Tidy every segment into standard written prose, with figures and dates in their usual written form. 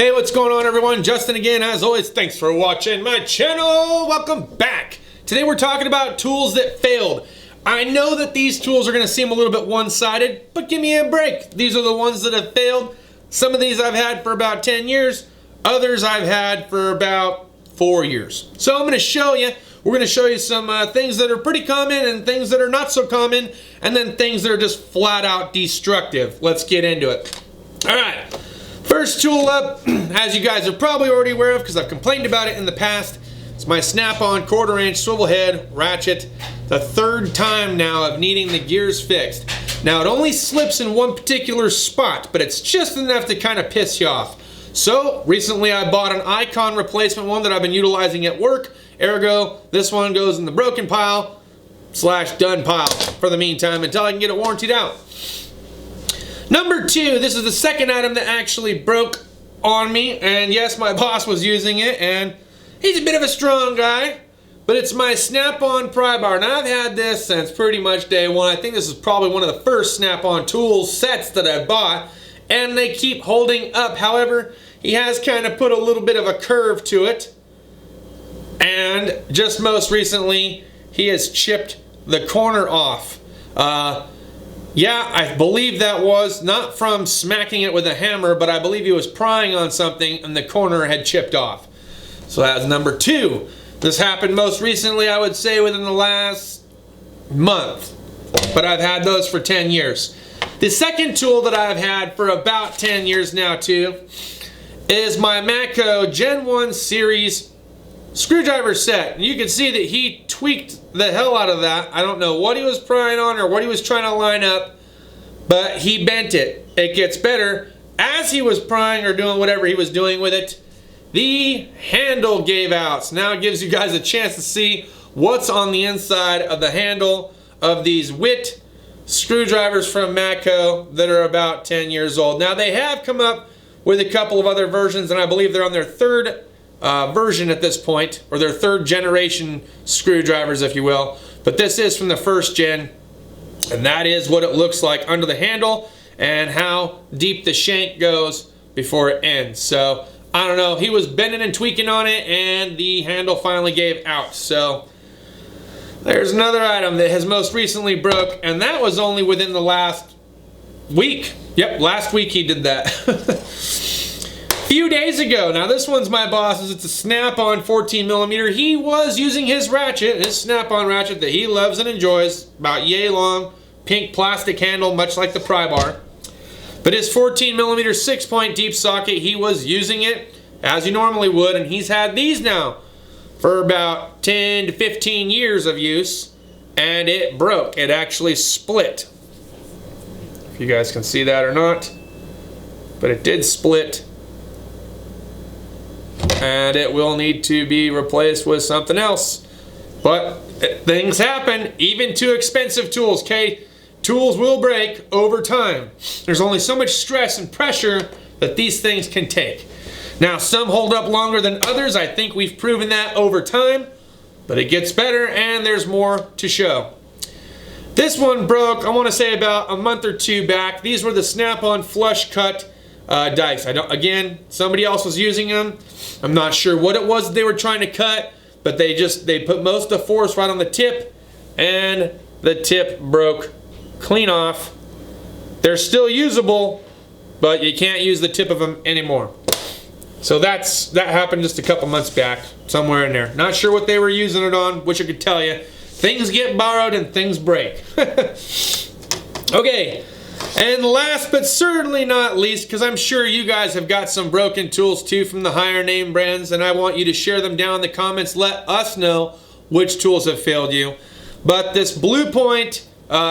Hey, what's going on everyone? Justin again, as always, thanks for watching my channel. Welcome back. Today we're talking about tools that failed. I know that these tools are gonna seem a little bit one-sided, but give me a break. These are the ones that have failed. Some of these I've had for about 10 years, others I've had for about 4 years. So I'm gonna show you, we're gonna show you some things that are pretty common and things that are not so common, and then things that are just flat out destructive. Let's get into it. All right. First tool up, as you guys are probably already aware of because I've complained about it in the past, it's my Snap-on 1/4" swivel head ratchet. The third time now of needing the gears fixed. Now it only slips in one particular spot, but it's just enough to kind of piss you off. So recently I bought an Icon replacement one that I've been utilizing at work. Ergo, this one goes in the broken pile / done pile for the meantime until I can get it warrantied out. Number 2, this is the second item that actually broke on me, and yes, my boss was using it, and he's a bit of a strong guy, but it's my Snap-on pry bar. Now I've had this since pretty much day one. I think this is probably one of the first Snap-on tools sets that I bought, and they keep holding up. However, he has kind of put a little bit of a curve to it, and just most recently, he has chipped the corner off. Yeah, I believe that was not from smacking it with a hammer, but I believe he was prying on something and the corner had chipped off. So that's number 2. This happened most recently, I would say, within the last month. But I've had those for 10 years. The second tool that I've had for about 10 years now too is my Matco Gen 1 series screwdriver set. And you can see that he tweaked the hell out of that. I don't know what he was prying on or what he was trying to line up, but he bent it. It gets better. As he was prying or doing whatever he was doing with it, the handle gave out. So now it gives you guys a chance to see what's on the inside of the handle of these WIT screwdrivers from Matco that are about 10 years old. Now they have come up with a couple of other versions, and I believe they're on their third version at this point, or their third generation screwdrivers, if you will. But this is from the first gen, and that is what it looks like under the handle and how deep the shank goes before it ends. So I don't know, he was bending and tweaking on it and the handle finally gave out. So there's another item that has most recently broke, and that was only within the last week. Yep, last week he did that. Few days ago. Now this one's my boss's. It's a Snap-on 14mm. He was using his ratchet, his Snap-on ratchet that he loves and enjoys, about yay long, pink plastic handle, much like the pry bar. But his 14mm 6-point deep socket, he was using it as you normally would, and he's had these now for about 10 to 15 years of use, and it broke. It actually split. If you guys can see that or not, but it did split. And it will need to be replaced with something else. But things happen, even to expensive tools, okay? Tools will break over time. There's only so much stress and pressure that these things can take. Now, some hold up longer than others. I think we've proven that over time, but it gets better and there's more to show. This one broke, I want to say about a month or 2 back. These were the Snap-on flush cut dice. Again, somebody else was using them. I'm not sure what it was they were trying to cut, but they put most of the force right on the tip, and the tip broke clean off. They're still usable, but you can't use the tip of them anymore. So that happened just a couple months back, somewhere in there. Not sure what they were using it on, which I could tell you. Things get borrowed and things break. Okay. And last but certainly not least, because I'm sure you guys have got some broken tools too from the higher name brands, and I want you to share them down in the comments. Let us know which tools have failed you. But this Blue Point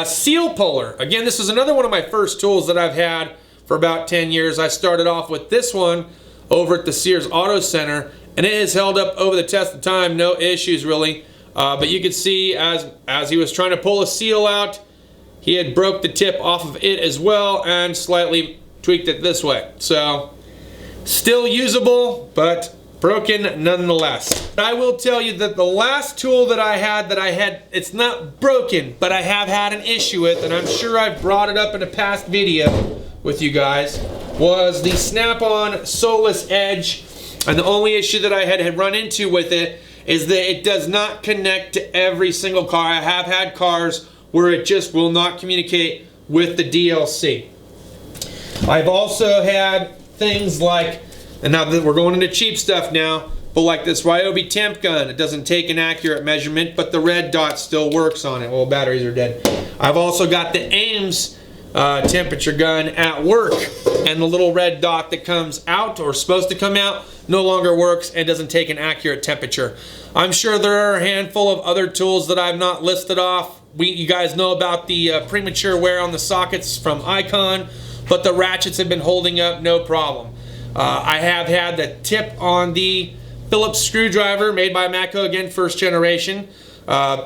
seal puller, again, this is another one of my first tools that I've had for about 10 years. I started off with this one over at the Sears Auto Center, and it has held up over the test of time, no issues really. But you can see as he was trying to pull a seal out, he had broke the tip off of it as well and slightly tweaked it this way. So still usable, but broken nonetheless. I will tell you that the last tool that I had, it's not broken, but I have had an issue with, and I'm sure I've brought it up in a past video with you guys. was the Snap-on Solus Edge, and the only issue that I had run into with it is that it does not connect to every single car. I have had cars where it just will not communicate with the DLC. I've also had things like, and now that we're going into cheap stuff now, but like this Ryobi temp gun, it doesn't take an accurate measurement, but the red dot still works on it. Well, batteries are dead. I've also got the Ames temperature gun at work, and the little red dot that comes out, or supposed to come out, no longer works and doesn't take an accurate temperature. I'm sure there are a handful of other tools that I've not listed off. You guys know about the premature wear on the sockets from Icon, but the ratchets have been holding up no problem. I have had the tip on the Phillips screwdriver made by Matco, again, first generation,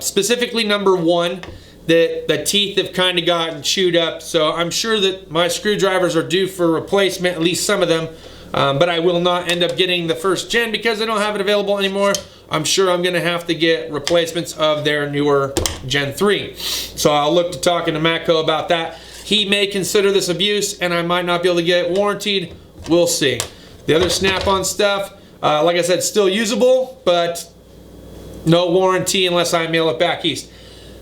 specifically number 1. The teeth have kind of gotten chewed up, so I'm sure that my screwdrivers are due for replacement, at least some of them, but I will not end up getting the first gen because I don't have it available anymore. I'm sure I'm going to have to get replacements of their newer Gen 3. So I'll look to talking to Matco about that. He may consider this abuse, and I might not be able to get it warranted. We'll see. The other Snap-on stuff, like I said, still usable, but no warranty unless I mail it back east.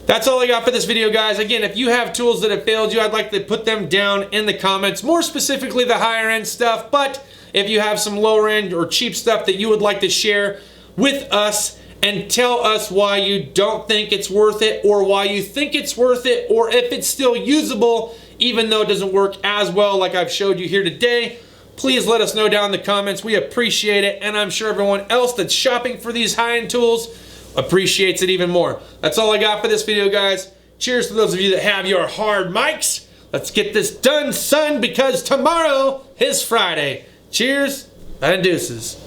That's all I got for this video, guys. Again, if you have tools that have failed you, I'd like to put them down in the comments, more specifically the higher end stuff. But if you have some lower end or cheap stuff that you would like to share with us and tell us why you don't think it's worth it, or why you think it's worth it, or if it's still usable even though it doesn't work as well like I've showed you here today, please let us know down in the comments. We appreciate it, and I'm sure everyone else that's shopping for these high-end tools appreciates it even more. That's all I got for this video, guys. Cheers to those of you that have your hard mics. Let's get this done, son, because tomorrow is Friday. Cheers and deuces.